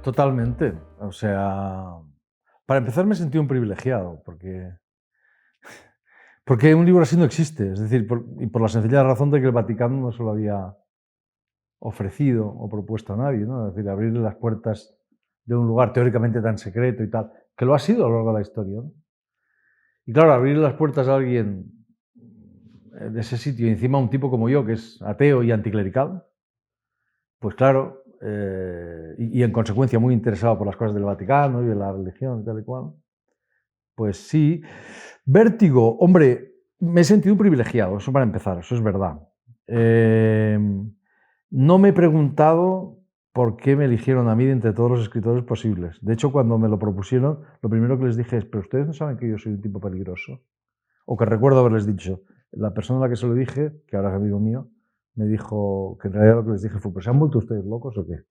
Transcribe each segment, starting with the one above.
Totalmente. O sea, para empezar me sentí un privilegiado, porque un libro así no existe. Es decir, y por la sencilla razón de que el Vaticano no se lo había ofrecido o propuesto a nadie, ¿no? Es decir, abrirle las puertas de un lugar teóricamente tan secreto y tal, que lo ha sido a lo largo de la historia, ¿no? Y claro, abrirle las puertas a alguien de ese sitio, y encima un tipo como yo, que es ateo y anticlerical, pues claro, y en consecuencia muy interesado por las cosas del Vaticano y de la religión y tal y cual, pues sí. Vértigo, hombre, me he sentido un privilegiado, eso para empezar, eso es verdad. No me he preguntado por qué me eligieron a mí de entre todos los escritores posibles. De hecho, cuando me lo propusieron, lo primero que les dije es, pero ustedes no saben que yo soy un tipo peligroso. O que recuerdo haberles dicho, la persona a la que se lo dije, que ahora es amigo mío, me dijo que en realidad lo que les dije fue, ¿pues se han vuelto ustedes locos o qué?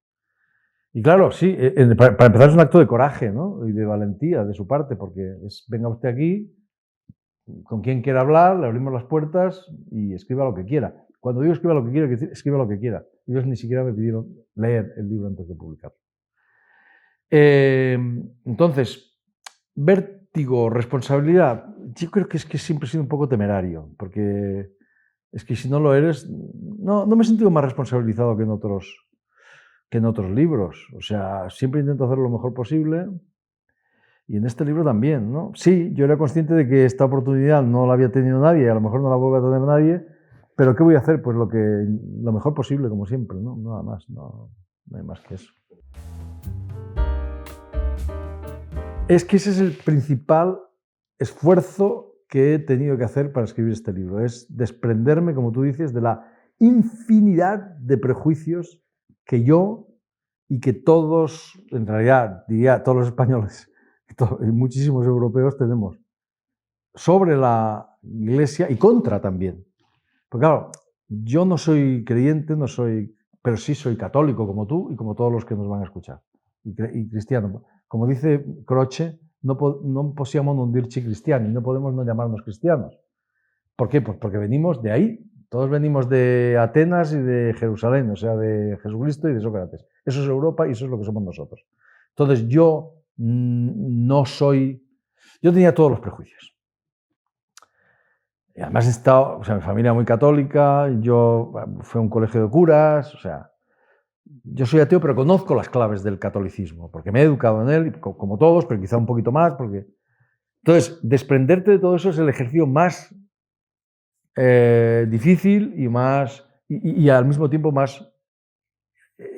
Y claro, sí, para empezar es un acto de coraje, ¿no? Y de valentía de su parte, porque es, venga usted aquí, con quien quiera hablar, le abrimos las puertas y escriba lo que quiera. Cuando digo escriba lo que quiera, quiero decir escriba lo que quiera. Ellos ni siquiera me pidieron leer el libro antes de publicarlo. Entonces, vértigo, responsabilidad, yo creo que es que siempre he sido un poco temerario, porque es que si no lo eres, no me he sentido más responsabilizado que en otros libros. O sea, siempre intento hacer lo mejor posible. Y en este libro también, ¿no? Sí, yo era consciente de que esta oportunidad no la había tenido nadie, a lo mejor no la vuelve a tener nadie, pero ¿qué voy a hacer? Pues lo mejor posible, como siempre, ¿no? Nada más, no hay más que eso. Es que ese es el principal esfuerzo que he tenido que hacer para escribir este libro, es desprenderme, como tú dices, de la infinidad de prejuicios que yo y que todos, en realidad, diría todos los españoles y muchísimos europeos tenemos sobre la Iglesia y contra también. Porque claro, yo no soy creyente, pero sí soy católico como tú y como todos los que nos van a escuchar. Y cristiano. Como dice Croce, no possiamo non dirci cristiani, no podemos no llamarnos cristianos. ¿Por qué? Pues porque venimos de ahí. Todos venimos de Atenas y de Jerusalén, o sea, de Jesucristo y de Sócrates. Eso es Europa y eso es lo que somos nosotros. Entonces yo no soy... Yo tenía todos los prejuicios. Y además he estado, o sea, mi familia muy católica, yo fui a un colegio de curas, o sea, yo soy ateo, pero conozco las claves del catolicismo, porque me he educado en él, como todos, pero quizá un poquito más, porque... Entonces, desprenderte de todo eso es el ejercicio más difícil y al mismo tiempo más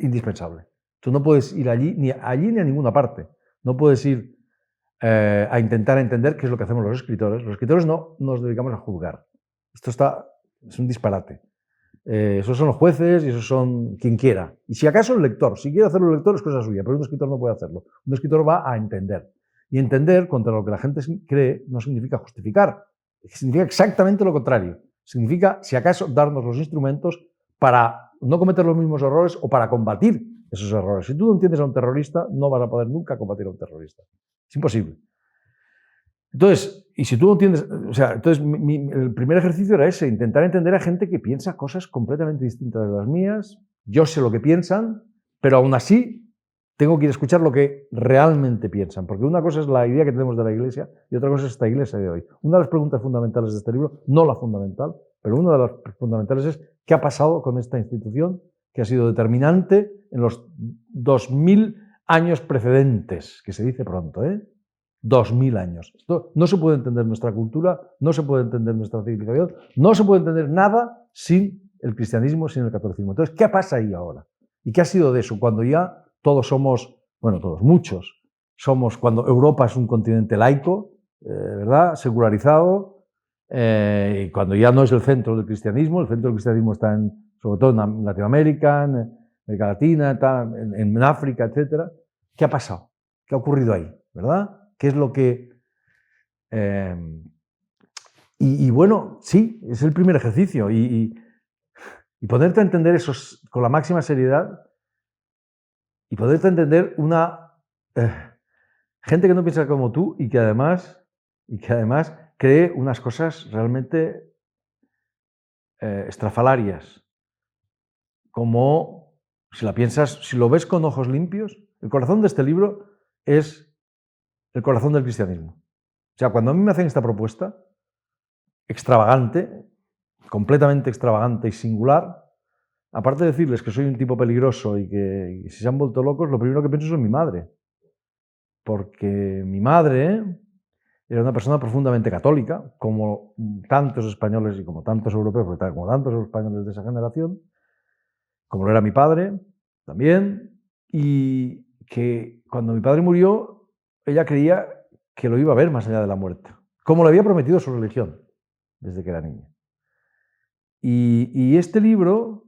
indispensable. Tú no puedes ir allí ni a ninguna parte. No puedes ir a intentar entender qué es lo que hacemos los escritores. Los escritores no nos dedicamos a juzgar. Es un disparate. Esos son los jueces y esos son quien quiera. Y si acaso el lector, si quiere hacerlo el lector es cosa suya, pero un escritor no puede hacerlo. Un escritor va a entender. Y entender contra lo que la gente cree no significa justificar, significa exactamente lo contrario. Significa, si acaso, darnos los instrumentos para no cometer los mismos errores o para combatir esos errores. Si tú no entiendes a un terrorista, no vas a poder nunca combatir a un terrorista. Es imposible. Entonces, y si tú no entiendes, o sea, entonces el primer ejercicio era ese, intentar entender a gente que piensa cosas completamente distintas de las mías. Yo sé lo que piensan, pero aún así tengo que ir a escuchar lo que realmente piensan, porque una cosa es la idea que tenemos de la Iglesia y otra cosa es esta Iglesia de hoy. Una de las preguntas fundamentales de este libro, no la fundamental, pero una de las fundamentales es ¿qué ha pasado con esta institución que ha sido determinante en los 2000 años precedentes, que se dice pronto, 2000 años. Esto no se puede entender nuestra cultura, no se puede entender nuestra civilización, no se puede entender nada sin el cristianismo, sin el catolicismo. Entonces, ¿qué pasa ahí ahora? ¿Y qué ha sido de eso? Cuando ya todos somos, bueno, todos, muchos, cuando Europa es un continente laico, ¿verdad? Secularizado, y cuando ya no es el centro del cristianismo, el centro del cristianismo está sobre todo en Latinoamérica, en América Latina, en África, etc. ¿Qué ha pasado? ¿Qué ha ocurrido ahí? ¿Verdad? ¿Qué es lo que...? Y bueno, sí, es el primer ejercicio. Y poderte entender eso con la máxima seriedad y poderte entender una gente que no piensa como tú y que además cree unas cosas realmente estrafalarias. Como, si la piensas, si lo ves con ojos limpios, El corazón de este libro es el corazón del cristianismo. O sea, cuando a mí me hacen esta propuesta, extravagante, completamente extravagante y singular, aparte de decirles que soy un tipo peligroso y que si se han vuelto locos, lo primero que pienso es en mi madre. Porque mi madre era una persona profundamente católica, como tantos españoles y como tantos europeos, como tantos españoles de esa generación, como lo era mi padre también, y que cuando mi padre murió, ella creía que lo iba a ver más allá de la muerte, como le había prometido su religión desde que era niña. Y este libro,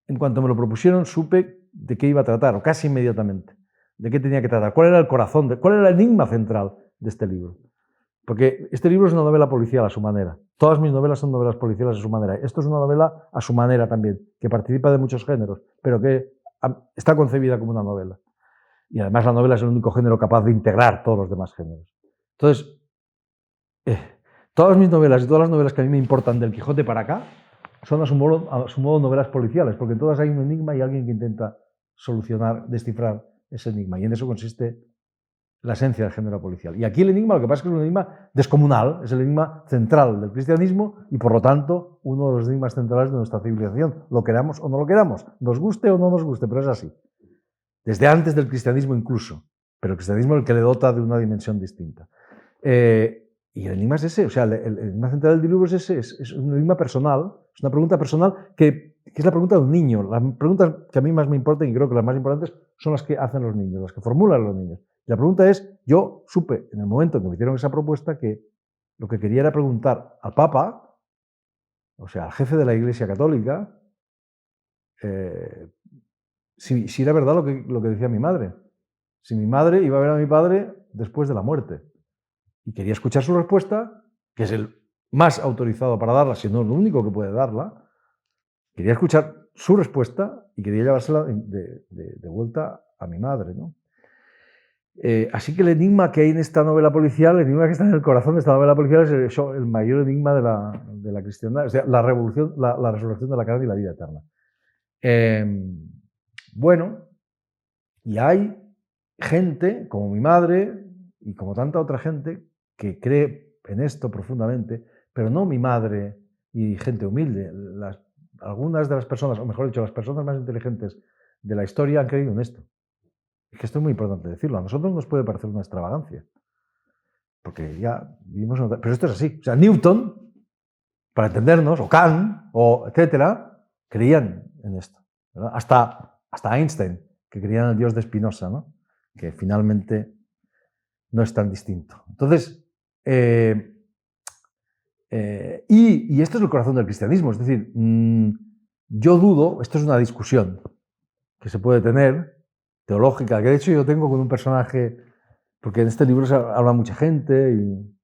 en cuanto me lo propusieron, supe de qué iba a tratar, o casi inmediatamente, de qué tenía que tratar, cuál era el corazón, cuál era el enigma central de este libro. Porque este libro es una novela policial a su manera. Todas mis novelas son novelas policiales a su manera. Esto es una novela a su manera también, que participa de muchos géneros, pero que está concebida como una novela. Y además la novela es el único género capaz de integrar todos los demás géneros. Entonces, todas mis novelas y todas las novelas que a mí me importan del Quijote para acá son a su modo novelas policiales, porque en todas hay un enigma y alguien que intenta solucionar, descifrar ese enigma. Y en eso consiste la esencia del género policial. Y aquí el enigma, lo que pasa es que es un enigma descomunal, es el enigma central del cristianismo y por lo tanto uno de los enigmas centrales de nuestra civilización, lo queramos o no lo queramos, nos guste o no nos guste, pero es así. Desde antes del cristianismo incluso, pero el cristianismo es el que le dota de una dimensión distinta. Y el enigma es ese, o sea, el enigma central del libro es ese, es un enigma personal, es una pregunta personal que es la pregunta de un niño. Las preguntas que a mí más me importan y creo que las más importantes son las que hacen los niños, las que formulan los niños. Y la pregunta es, yo supe en el momento en que me hicieron esa propuesta que lo que quería era preguntar al Papa, o sea, al jefe de la Iglesia Católica, si era verdad lo que decía mi madre. Si mi madre iba a ver a mi padre después de la muerte. Y quería escuchar su respuesta, que es el más autorizado para darla, si no el único que puede darla. Quería escuchar su respuesta y quería llevársela de vuelta a mi madre, ¿no? Así que el enigma que hay en esta novela policial, el enigma que está en el corazón de esta novela policial es el mayor enigma de la cristiandad, o sea, la resurrección de la carne y la vida eterna. Bueno, y hay gente, como mi madre y como tanta otra gente, que cree en esto profundamente, pero no mi madre y gente humilde. Algunas de las personas, o mejor dicho, las personas más inteligentes de la historia han creído en esto. Es que esto es muy importante decirlo. A nosotros nos puede parecer una extravagancia, porque ya vivimos en otra... Pero esto es así. O sea, Newton, para entendernos, o Kant, o etcétera, creían en esto, ¿verdad? Hasta Einstein, que creían en el Dios de Spinoza, ¿no? Que finalmente no es tan distinto. Entonces, y esto es el corazón del cristianismo, es decir, yo dudo, esto es una discusión que se puede tener, teológica, que de hecho yo tengo con un personaje, porque en este libro habla mucha gente y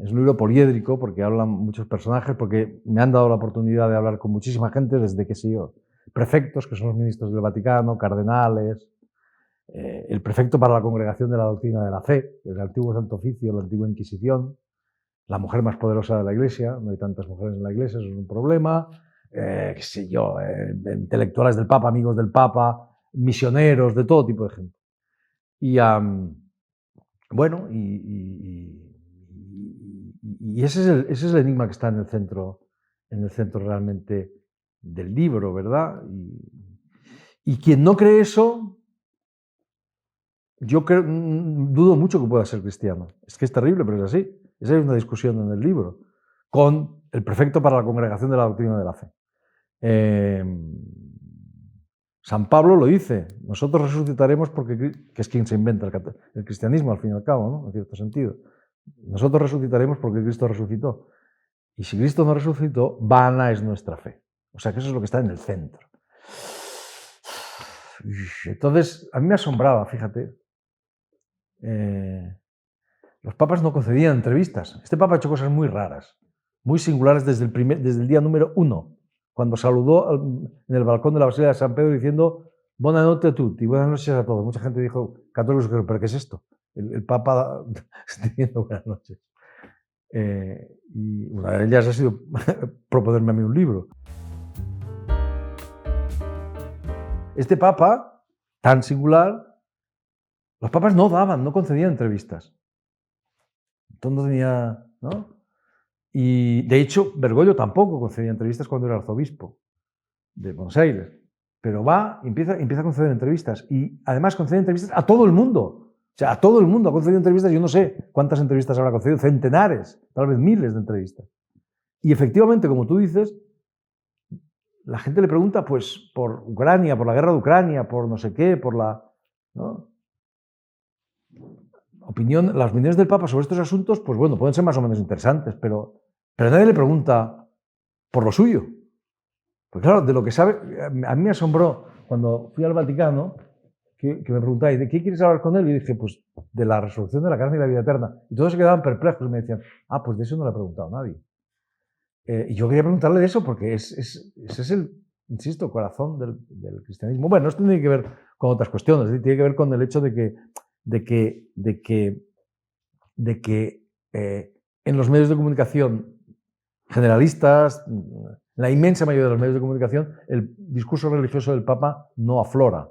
es un libro poliédrico porque hablan muchos personajes, porque me han dado la oportunidad de hablar con muchísima gente desde, qué sé yo, prefectos, que son los ministros del Vaticano, cardenales, el prefecto para la Congregación de la Doctrina de la Fe, el antiguo Santo Oficio, la antigua Inquisición, la mujer más poderosa de la Iglesia, no hay tantas mujeres en la Iglesia, eso es un problema, qué sé yo, intelectuales del Papa, amigos del Papa, misioneros, de todo tipo de gente. Y bueno, ese es el enigma que está en el centro realmente del libro, ¿verdad? Y quien no cree eso, yo dudo mucho que pueda ser cristiano. Es que es terrible, pero es así. Esa es una discusión en el libro, con el prefecto para la Congregación de la Doctrina de la Fe. San Pablo lo dice, nosotros resucitaremos porque, que es quien se inventa el cristianismo, al fin y al cabo, ¿no? En cierto sentido. Nosotros resucitaremos porque Cristo resucitó. Y si Cristo no resucitó, vana es nuestra fe. O sea que eso es lo que está en el centro. Entonces, a mí me asombraba, fíjate. Los papas no concedían entrevistas. Este papa ha hecho cosas muy raras, muy singulares desde el día número 1, cuando saludó en el balcón de la Basílica de San Pedro diciendo «Buenas noches a tutti», buenas noches a todos. Mucha gente dijo, católicos, ¿pero qué es esto? El papa diciendo buenas noches. Y una de ellas ha sido proponerme a mí un libro. Este papa, tan singular, Los papas no concedían entrevistas. Entonces no tenía, ¿no? Y de hecho, Bergoglio tampoco concedía entrevistas cuando era arzobispo de Buenos Aires. Pero va y empieza a conceder entrevistas. Y además concede entrevistas a todo el mundo. O sea, a todo el mundo ha concedido entrevistas. Yo no sé cuántas entrevistas habrá concedido, centenares, tal vez miles de entrevistas. Y efectivamente, como tú dices, la gente le pregunta pues por Ucrania, por la guerra de Ucrania, por no sé qué, por la... ¿no? Las opiniones del Papa sobre estos asuntos, pues bueno, pueden ser más o menos interesantes, pero nadie le pregunta por lo suyo. Pues claro, de lo que sabe, a mí me asombró cuando fui al Vaticano, que me preguntáis, ¿de qué quieres hablar con él? Y yo dije, pues de la resurrección de la carne y la vida eterna. Y todos se quedaban perplejos y me decían, pues de eso no le ha preguntado nadie. Y yo quería preguntarle de eso porque ese es el, insisto, corazón del cristianismo. Bueno, esto tiene que ver con otras cuestiones, tiene que ver con el hecho de que en los medios de comunicación generalistas, la inmensa mayoría de los medios de comunicación, el discurso religioso del Papa no aflora.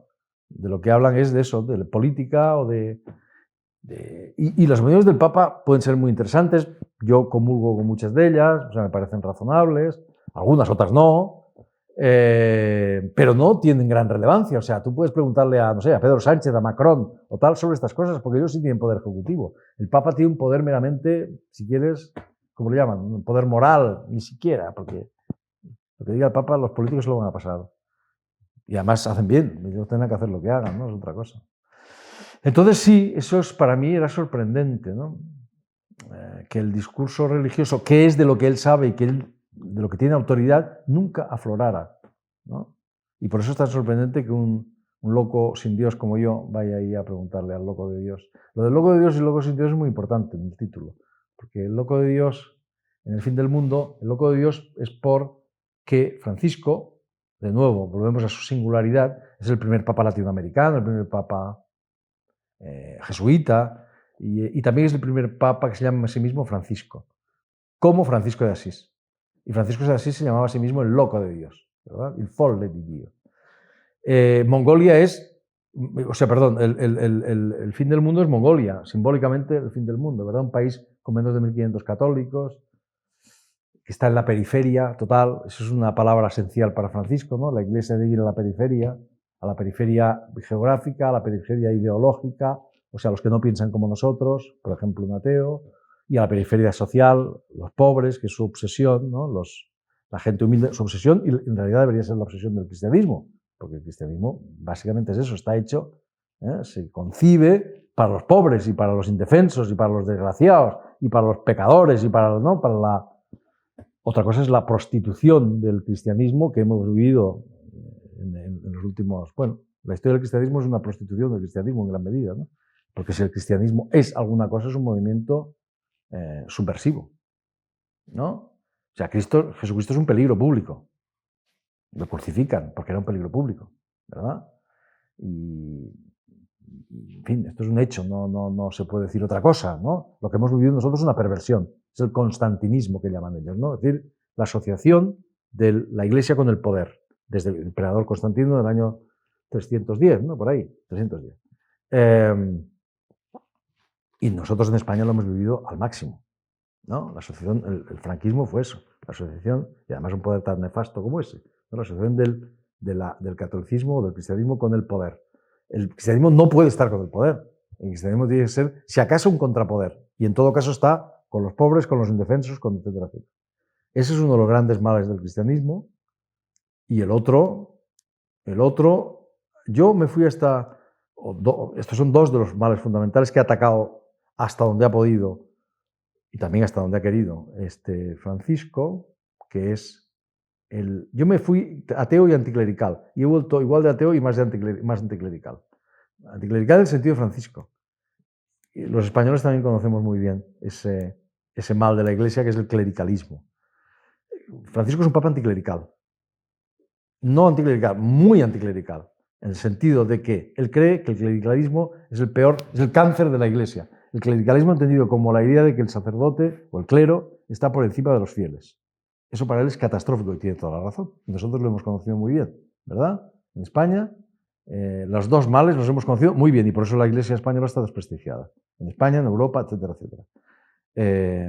De lo que hablan es de eso, de política o y las opiniones del Papa pueden ser muy interesantes. Yo comulgo con muchas de ellas, o sea, me parecen razonables, algunas otras no, pero no tienen gran relevancia. O sea, tú puedes preguntarle a, no sé, a Pedro Sánchez, a Macron o tal sobre estas cosas, porque ellos sí tienen poder ejecutivo. El Papa tiene un poder meramente, si quieres, ¿cómo le llaman? Un poder moral, ni siquiera, porque lo que diga el Papa, los políticos se lo van a pasar. Y además hacen bien, ellos tienen que hacer lo que hagan, ¿no? Es otra cosa. Entonces sí, eso para mí era sorprendente, ¿no? Que el discurso religioso, que es de lo que él sabe y de lo que tiene autoridad, nunca aflorara, ¿no? Y por eso es tan sorprendente que un loco sin Dios como yo vaya ahí a preguntarle al loco de Dios. Lo del loco de Dios y el loco sin Dios es muy importante en el título, porque el loco de Dios, en el fin del mundo, el loco de Dios es porque Francisco, de nuevo, volvemos a su singularidad, es el primer papa latinoamericano, el primer papa jesuita, y también es el primer papa que se llama a sí mismo Francisco, como Francisco de Asís. Y Francisco de Asís se llamaba a sí mismo el loco de Dios, ¿verdad? El folle di Dio. Mongolia es, o sea, perdón, el fin del mundo es Mongolia, simbólicamente el fin del mundo, ¿verdad? Un país con menos de 1500 católicos, que está en la periferia total. Eso es una palabra esencial para Francisco, ¿no? La iglesia debe ir a la periferia geográfica, a la periferia ideológica, o sea, los que no piensan como nosotros, por ejemplo, un ateo, y a la periferia social, los pobres, que es su obsesión, ¿no? La gente humilde, su obsesión, y en realidad debería ser la obsesión del cristianismo, porque el cristianismo básicamente es eso, está hecho, se concibe para los pobres y para los indefensos y para los desgraciados y para los pecadores y para la... Otra cosa es la prostitución del cristianismo que hemos vivido en los últimos... Bueno, la historia del cristianismo es una prostitución del cristianismo en gran medida, ¿no? Porque si el cristianismo es alguna cosa, es un movimiento subversivo, ¿no? O sea, Jesucristo es un peligro público. Lo crucifican porque era un peligro público, ¿verdad? Y en fin, esto es un hecho, no se puede decir otra cosa, ¿no? Lo que hemos vivido nosotros es una perversión, es el constantinismo que llaman ellos, ¿no? Es decir, la asociación de la Iglesia con el poder, desde el emperador Constantino del año 310, ¿no? Por ahí, 310. Y nosotros en España lo hemos vivido al máximo, ¿no? La asociación, el franquismo fue eso, la asociación, y además un poder tan nefasto como ese, ¿no? La asociación del catolicismo o del cristianismo con el poder. El cristianismo no puede estar con el poder. El cristianismo tiene que ser, si acaso, un contrapoder. Y en todo caso está con los pobres, con los indefensos, con etcétera, etcétera. Ese es uno de los grandes males del cristianismo. Y el otro, yo me fui hasta... Estos son dos de los males fundamentales que ha atacado hasta donde ha podido y también hasta donde ha querido Francisco, que es yo me fui ateo y anticlerical, y he vuelto igual de ateo y más anticlerical. Anticlerical en el sentido de Francisco. Y los españoles también conocemos muy bien ese mal de la Iglesia, que es el clericalismo. Francisco es un papa anticlerical. No anticlerical, muy anticlerical, en el sentido de que él cree que el clericalismo es el cáncer de la Iglesia. El clericalismo entendido como la idea de que el sacerdote o el clero está por encima de los fieles. Eso para él es catastrófico y tiene toda la razón. Nosotros lo hemos conocido muy bien, ¿verdad? En España, Los dos males los hemos conocido muy bien y por eso la Iglesia española está desprestigiada. En España, en Europa, etcétera, etcétera.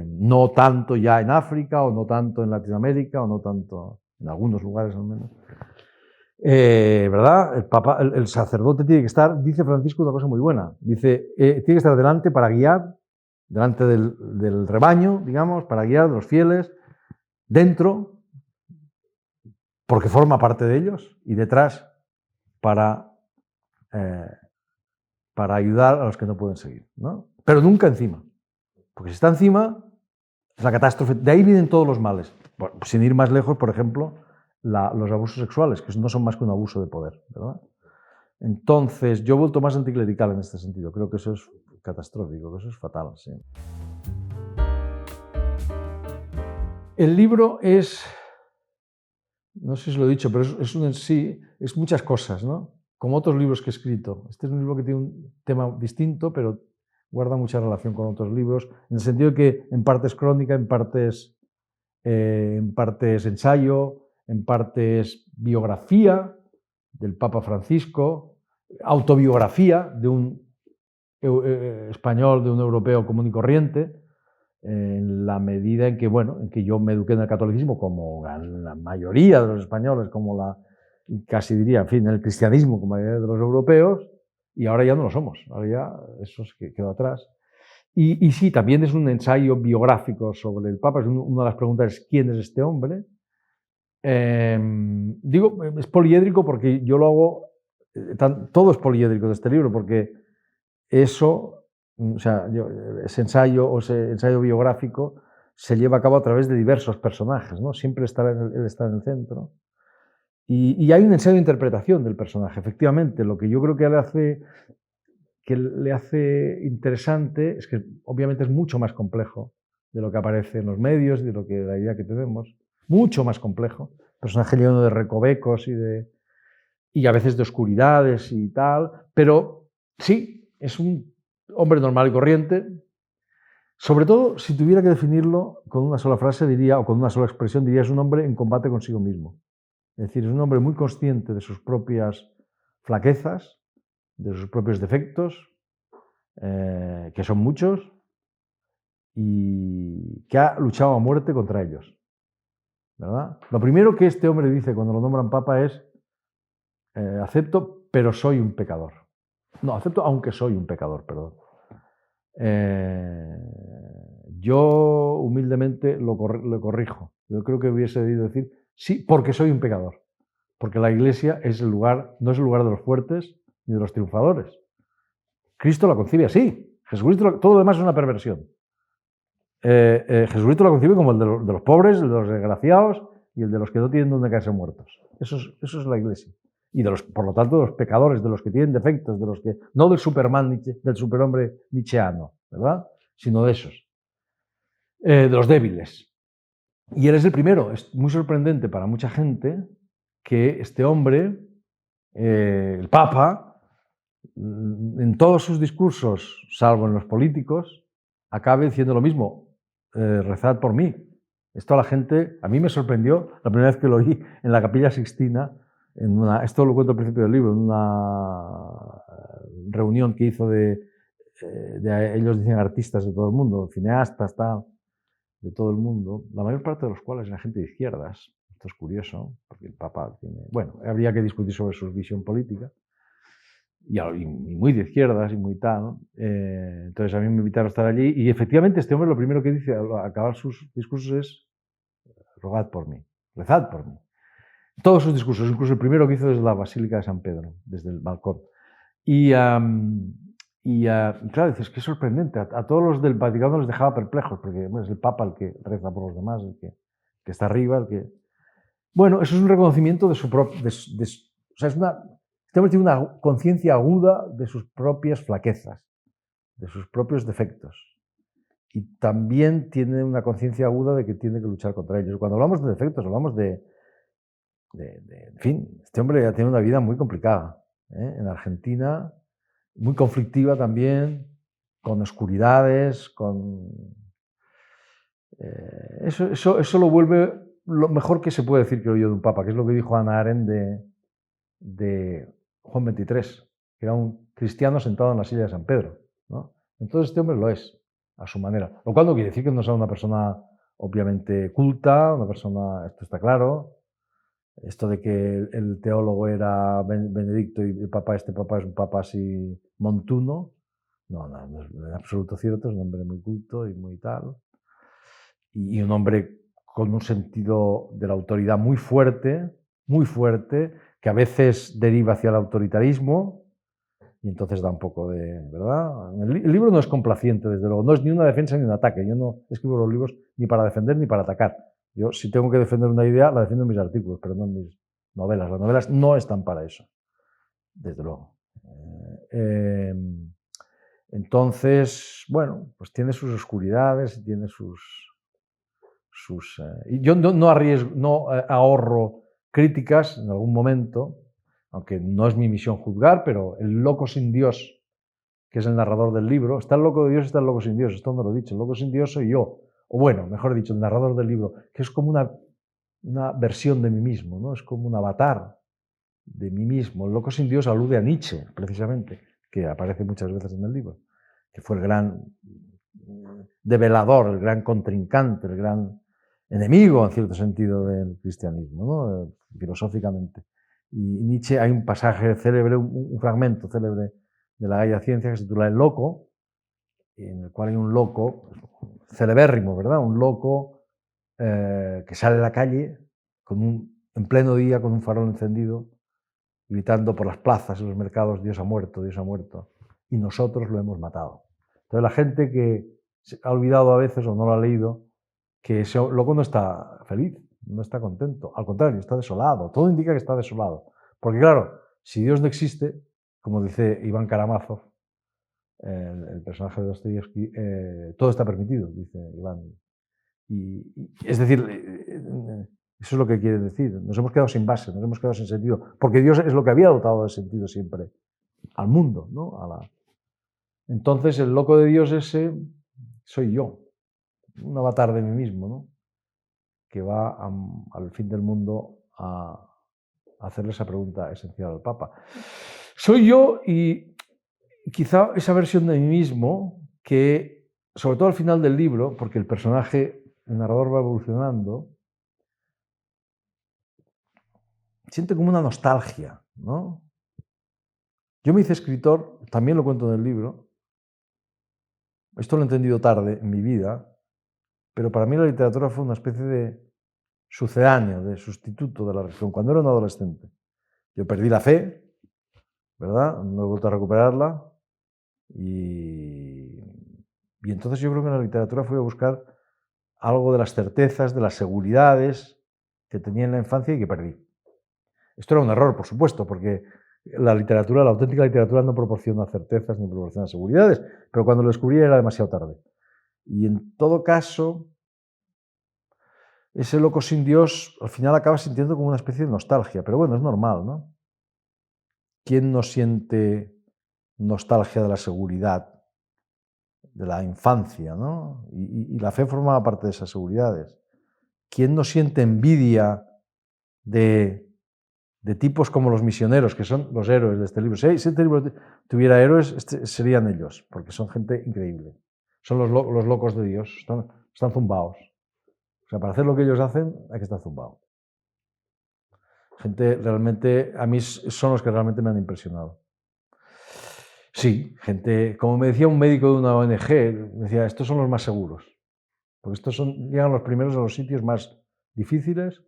No tanto ya en África, o no tanto en Latinoamérica, o no tanto en algunos lugares al menos. ¿Verdad? El sacerdote tiene que estar, dice Francisco una cosa muy buena, dice, tiene que estar delante para guiar, delante del rebaño, digamos, para guiar a los fieles, dentro, porque forma parte de ellos, y detrás para ayudar a los que no pueden seguir, ¿no? Pero nunca encima, porque si está encima es la catástrofe. De ahí vienen todos los males. Bueno, sin ir más lejos, por ejemplo, los abusos sexuales, que no son más que un abuso de poder, ¿verdad? Entonces, yo he vuelto más anticlerical en este sentido. Creo que eso es catastrófico, que eso es fatal, sí. El libro es, no sé si lo he dicho, pero es un en sí, es muchas cosas, ¿no? Como otros libros que he escrito. Este es un libro que tiene un tema distinto, pero guarda mucha relación con otros libros, en el sentido de que en parte es crónica, en parte es ensayo, en parte es biografía del Papa Francisco, autobiografía de un español, de un europeo común y corriente, en la medida en que, bueno, en que yo me eduqué en el catolicismo, como la mayoría de los españoles, casi diría, en fin, en el cristianismo, como la mayoría de los europeos, y ahora ya no lo somos, ahora ya eso quedó atrás. Y sí, también es un ensayo biográfico sobre el Papa. Una de las preguntas es ¿quién es este hombre? Digo, es poliédrico porque yo lo hago, todo es poliédrico de este libro, porque eso, o sea, ese ensayo biográfico se lleva a cabo a través de diversos personajes, ¿no? Siempre él está en el centro. Y hay un ensayo de interpretación del personaje, efectivamente. Lo que yo creo que le hace interesante es que obviamente es mucho más complejo de lo que aparece en los medios y de lo que la idea que tenemos, mucho más complejo, personaje lleno de recovecos y a veces de oscuridades y tal, pero sí, es un hombre normal y corriente. Sobre todo, si tuviera que definirlo con una sola frase, diría, o con una sola expresión, diría, es un hombre en combate consigo mismo. Es decir, es un hombre muy consciente de sus propias flaquezas, de sus propios defectos, que son muchos, y que ha luchado a muerte contra ellos, ¿verdad? Lo primero que este hombre dice cuando lo nombran papa es, acepto, pero soy un pecador. No, acepto aunque soy un pecador, perdón. Yo humildemente lo corrijo. Yo creo que hubiese debido decir, sí, porque soy un pecador. Porque la Iglesia no es el lugar de los fuertes ni de los triunfadores. Cristo la concibe así. Jesucristo, todo lo demás es una perversión. Jesucristo la concibe como el de los pobres, el de los desgraciados y el de los que no tienen donde caerse muertos. Eso es la Iglesia. Y por lo tanto, de los pecadores, de los que tienen defectos, de los que, no del Superman, del superhombre nietzscheano, ¿verdad? Sino de esos. De los débiles. Y él es el primero. Es muy sorprendente para mucha gente que este hombre, el Papa, en todos sus discursos, salvo en los políticos, acabe diciendo lo mismo, rezad por mí. Esto a la gente, a mí me sorprendió la primera vez que lo oí en la Capilla Sixtina, esto lo cuento al principio del libro, en una reunión que hizo ellos dicen artistas de todo el mundo, cineastas, tal, de todo el mundo, la mayor parte de los cuales era gente de izquierdas. Esto es curioso, porque el Papa tiene... Bueno, habría que discutir sobre su visión política, y muy de izquierdas y muy tal. Entonces a mí me invitaron a estar allí y efectivamente este hombre lo primero que dice al acabar sus discursos es rogad por mí, rezad por mí. Todos sus discursos, incluso el primero que hizo desde la Basílica de San Pedro, desde el balcón. Y claro, dices, qué sorprendente, a todos los del Vaticano les dejaba perplejos, porque bueno, es el Papa el que reza por los demás, el que está arriba, el que... Bueno, eso es un reconocimiento de su propio... o sea, este hombre tiene una conciencia aguda de sus propias flaquezas, de sus propios defectos. Y también tiene una conciencia aguda de que tiene que luchar contra ellos. Cuando hablamos de defectos, hablamos en fin, este hombre ha tenido una vida muy complicada. En Argentina, muy conflictiva también, con oscuridades, eso lo vuelve lo mejor que se puede decir, creo yo, de un papa, que es lo que dijo Hannah Arendt de Juan XXIII, que era un cristiano sentado en la silla de San Pedro, ¿no? Entonces este hombre lo es, a su manera. Lo cual no quiere decir que no sea una persona obviamente culta, una persona, esto está claro, esto de que el teólogo era Benedicto y el papa, este papa es un papa así montuno, no es en absoluto cierto, es un hombre muy culto y muy tal, y un hombre con un sentido de la autoridad muy fuerte, que a veces deriva hacia el autoritarismo, y entonces da un poco de, ¿verdad? El libro no es complaciente, desde luego, no es ni una defensa ni un ataque. Yo no escribo los libros ni para defender ni para atacar. Yo, si tengo que defender una idea, la defiendo en mis artículos, pero no en mis novelas. Las novelas no están para eso, desde luego. Entonces, bueno, pues tiene sus oscuridades y tiene y yo no arriesgo, no ahorro críticas en algún momento, aunque no es mi misión juzgar, pero el loco sin Dios, que es el narrador del libro, está el loco de Dios y está el loco sin Dios, esto no lo he dicho, el loco sin Dios soy yo, o bueno, mejor dicho, el narrador del libro, que es como una versión de mí mismo, ¿no? Es como un avatar de mí mismo. El loco sin Dios alude a Nietzsche, precisamente, que aparece muchas veces en el libro, que fue el gran develador, el gran contrincante, el gran enemigo, en cierto sentido, del cristianismo, ¿no? Filosóficamente. Y Nietzsche, hay un pasaje célebre, un fragmento célebre de la Gaia Ciencia que se titula El Loco, en el cual hay un loco, celebérrimo, ¿verdad? Un loco que sale a la calle en pleno día con un farol encendido, gritando por las plazas y los mercados, Dios ha muerto, y nosotros lo hemos matado. Entonces la gente que se ha olvidado a veces o no lo ha leído, que ese loco no está feliz, no está contento, al contrario, está desolado, todo indica que está desolado. Porque claro, si Dios no existe, como dice Iván Karamazov, el personaje de Dostoyevsky, todo está permitido, dice Iván. Es decir, eso es lo que quiere decir. Nos hemos quedado sin base, nos hemos quedado sin sentido, porque Dios es lo que había dotado de sentido siempre al mundo, ¿no? Entonces, el loco de Dios ese soy yo, un avatar de mí mismo, ¿no? Que va al fin del mundo a hacerle esa pregunta esencial al Papa. Soy yo y quizá esa versión de mí mismo que, sobre todo al final del libro, porque el personaje, el narrador va evolucionando, siente como una nostalgia, ¿no? Yo me hice escritor, también lo cuento en el libro, esto lo he entendido tarde en mi vida, pero para mí la literatura fue una especie de sucedáneo, de sustituto de la religión, cuando era un adolescente. Yo perdí la fe, ¿verdad? No he vuelto a recuperarla, y entonces yo creo que en la literatura fui a buscar algo de las certezas, de las seguridades que tenía en la infancia y que perdí. Esto era un error, por supuesto, porque la literatura, la auténtica literatura no proporciona certezas ni proporciona seguridades, pero cuando lo descubrí era demasiado tarde. Y en todo caso, ese loco sin Dios al final acaba sintiendo como una especie de nostalgia, pero bueno, es normal, ¿no? ¿Quién no siente nostalgia de la seguridad, de la infancia, ¿no? Y la fe formaba parte de esas seguridades. ¿Quién no siente envidia de tipos como los misioneros, que son los héroes de este libro? Si este libro tuviera héroes, serían ellos, porque son gente increíble. Son los locos de Dios, están zumbaos. O sea, para hacer lo que ellos hacen hay que estar zumbado. Gente realmente, a mí son los que realmente me han impresionado. Sí, gente, como me decía un médico de una ONG, me decía, estos son los más seguros, porque llegan los primeros a los sitios más difíciles,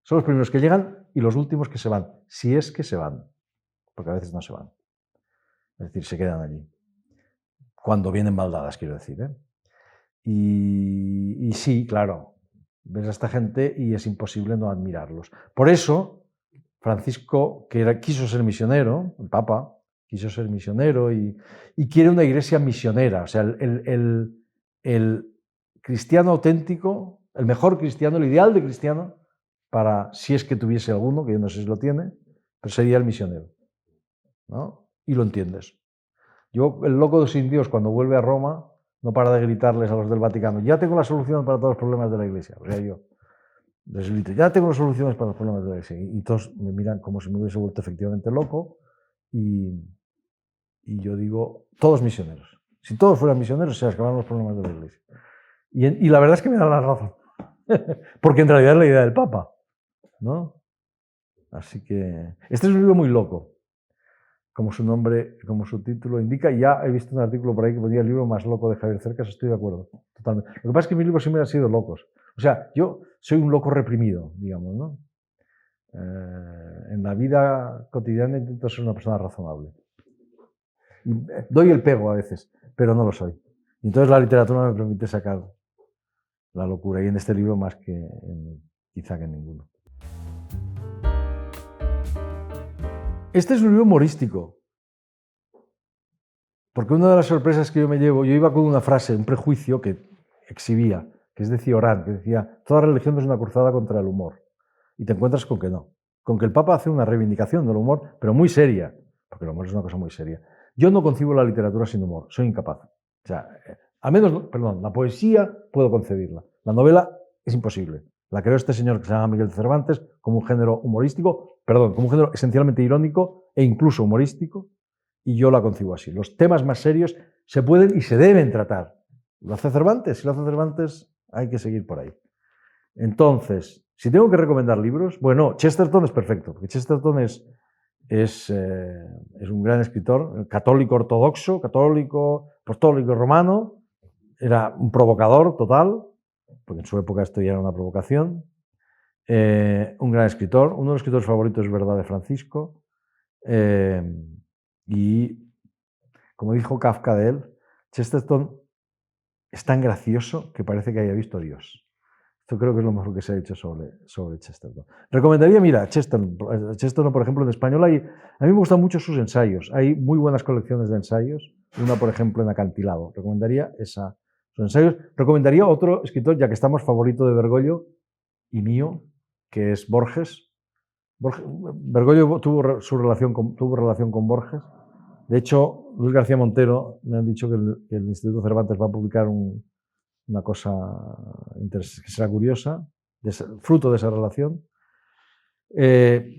son los primeros que llegan y los últimos que se van, si es que se van, porque a veces no se van, es decir, se quedan allí, cuando vienen maldadas, quiero decir, ¿eh? Y sí, claro, ves a esta gente y es imposible no admirarlos. Por eso, Francisco, que quiso ser misionero, el Papa, quiso ser misionero y quiere una iglesia misionera. O sea, el cristiano auténtico, el mejor cristiano, el ideal de cristiano, para si es que tuviese alguno, que yo no sé si lo tiene, pero sería el misionero, ¿no? Y lo entiendes. Yo, el loco de sin Dios, cuando vuelve a Roma, no para de gritarles a los del Vaticano, ya tengo la solución para todos los problemas de la iglesia. O sea, yo les grito, ya tengo las soluciones para los problemas de la iglesia. Y todos me miran como si me hubiese vuelto efectivamente loco, y yo digo, todos misioneros. Si todos fueran misioneros, se acabaron los problemas de la Iglesia. Y la verdad es que me da la razón. Porque en realidad es la idea del Papa, ¿no? Así que este es un libro muy loco, como su nombre, como su título indica. Y ya he visto un artículo por ahí que ponía el libro más loco de Javier Cercas. Estoy de acuerdo, totalmente. Lo que pasa es que mis libros siempre han sido locos. O sea, yo soy un loco reprimido, digamos, ¿no? En la vida cotidiana intento ser una persona razonable. Y doy el pego a veces, pero no lo soy. Y entonces la literatura me permite sacar la locura, y en este libro más que quizá que en ninguno. Este es un libro humorístico, porque una de las sorpresas que yo me llevo, yo iba con una frase, un prejuicio que exhibía, que es de Cioran, que decía, toda religión es una cruzada contra el humor. Y te encuentras con que no, con que el Papa hace una reivindicación del humor, pero muy seria, porque el humor es una cosa muy seria. Yo no concibo la literatura sin humor, soy incapaz. O sea, al menos, perdón, la poesía puedo concebirla, la novela es imposible. La creó este señor que se llama Miguel de Cervantes como un género humorístico, perdón, como un género esencialmente irónico e incluso humorístico, y yo la concibo así. Los temas más serios se pueden y se deben tratar. ¿Lo hace Cervantes? Si lo hace Cervantes, hay que seguir por ahí. Entonces, si tengo que recomendar libros, bueno, Chesterton es perfecto, porque Chesterton es un gran escritor, católico ortodoxo, católico, apostólico romano, era un provocador total, porque en su época esto ya era una provocación, un gran escritor, uno de los escritores favoritos es Verdad de Francisco, y como dijo Kafka de él, Chesterton es tan gracioso que parece que haya visto a Dios. Esto creo que es lo mejor que se ha dicho sobre Chesterton. Recomendaría, mira, Chesterton, por ejemplo, en español a mí me gustan mucho sus ensayos. Hay muy buenas colecciones de ensayos. Una, por ejemplo, en Acantilado. Recomendaría sus ensayos. Recomendaría otro escritor, ya que estamos, favorito de Bergoglio y mío, que es Borges. Bergoglio tuvo relación con Borges. De hecho, Luis García Montero me han dicho que el Instituto Cervantes va a publicar una cosa que será curiosa, fruto de esa relación.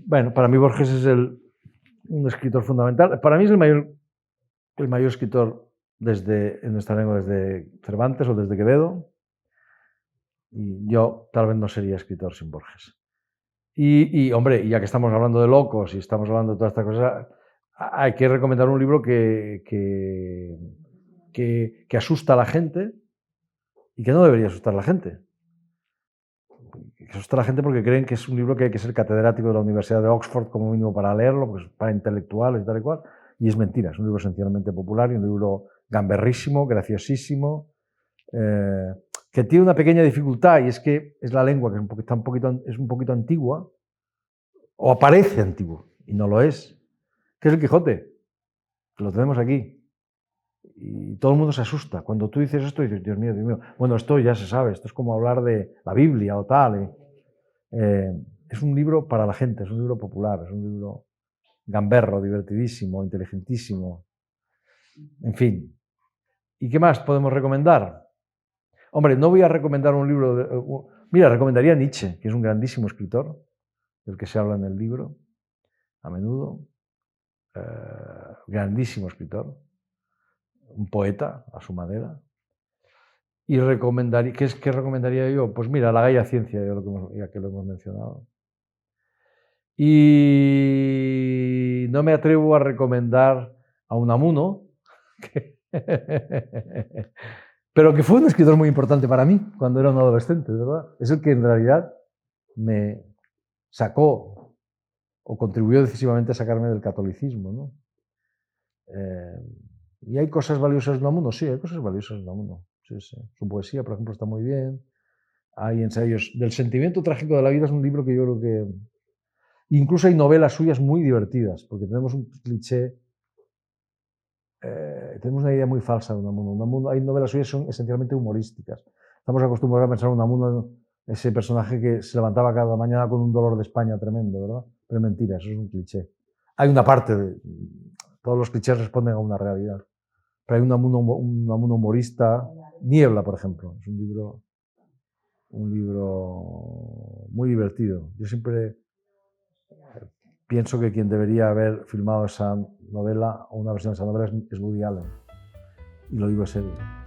Bueno, para mí Borges es un escritor fundamental. Para mí es el mayor escritor en nuestra lengua desde Cervantes o desde Quevedo. Y yo tal vez no sería escritor sin Borges. Hombre, ya que estamos hablando de locos y estamos hablando de toda esta cosa, hay que recomendar un libro que asusta a la gente y que no debería asustar a la gente. Que asusta a la gente porque creen que es un libro que hay que ser catedrático de la Universidad de Oxford como mínimo para leerlo, pues para intelectuales y tal y cual. Y es mentira, es un libro esencialmente popular y un libro gamberrísimo, graciosísimo, que tiene una pequeña dificultad, y es que es la lengua, que es un poquito antigua, o aparece antiguo, y no lo es, que es el Quijote, que lo tenemos aquí. Y todo el mundo se asusta. Cuando tú dices esto, dices, Dios mío, Dios mío. Bueno, esto ya se sabe, esto es como hablar de la Biblia o tal. Es un libro para la gente, es un libro popular, es un libro gamberro, divertidísimo, inteligentísimo. En fin. ¿Y qué más podemos recomendar? Hombre, no voy a recomendar un libro. Mira, recomendaría Nietzsche, que es un grandísimo escritor, del que se habla en el libro, a menudo. Grandísimo escritor. Un poeta, a su manera. Y recomendaría, ¿qué recomendaría yo? Pues mira, La Gaia Ciencia, ya que lo hemos mencionado. Y no me atrevo a recomendar a Unamuno, pero que fue un escritor muy importante para mí cuando era un adolescente, ¿verdad? Es el que en realidad me sacó o contribuyó decisivamente a sacarme del catolicismo, ¿no? ¿Y hay cosas valiosas en Unamuno? Sí, hay cosas valiosas en Unamuno. Sí, sí. Su poesía, por ejemplo, está muy bien. Hay ensayos del sentimiento trágico de la vida, es un libro que yo creo que... Incluso hay novelas suyas muy divertidas, porque tenemos un cliché, tenemos una idea muy falsa de Unamuno. Hay novelas suyas que son esencialmente humorísticas. Estamos acostumbrados a pensar en Unamuno, ese personaje que se levantaba cada mañana con un dolor de España tremendo, ¿verdad? Pero es mentira, eso es un cliché. Hay una parte de... Todos los clichés responden a una realidad. Pero hay un Unamuno humorista. Niebla, por ejemplo, es un libro muy divertido. Yo siempre pienso que quien debería haber filmado esa novela o una versión de esa novela es Woody Allen. Y lo digo en serio.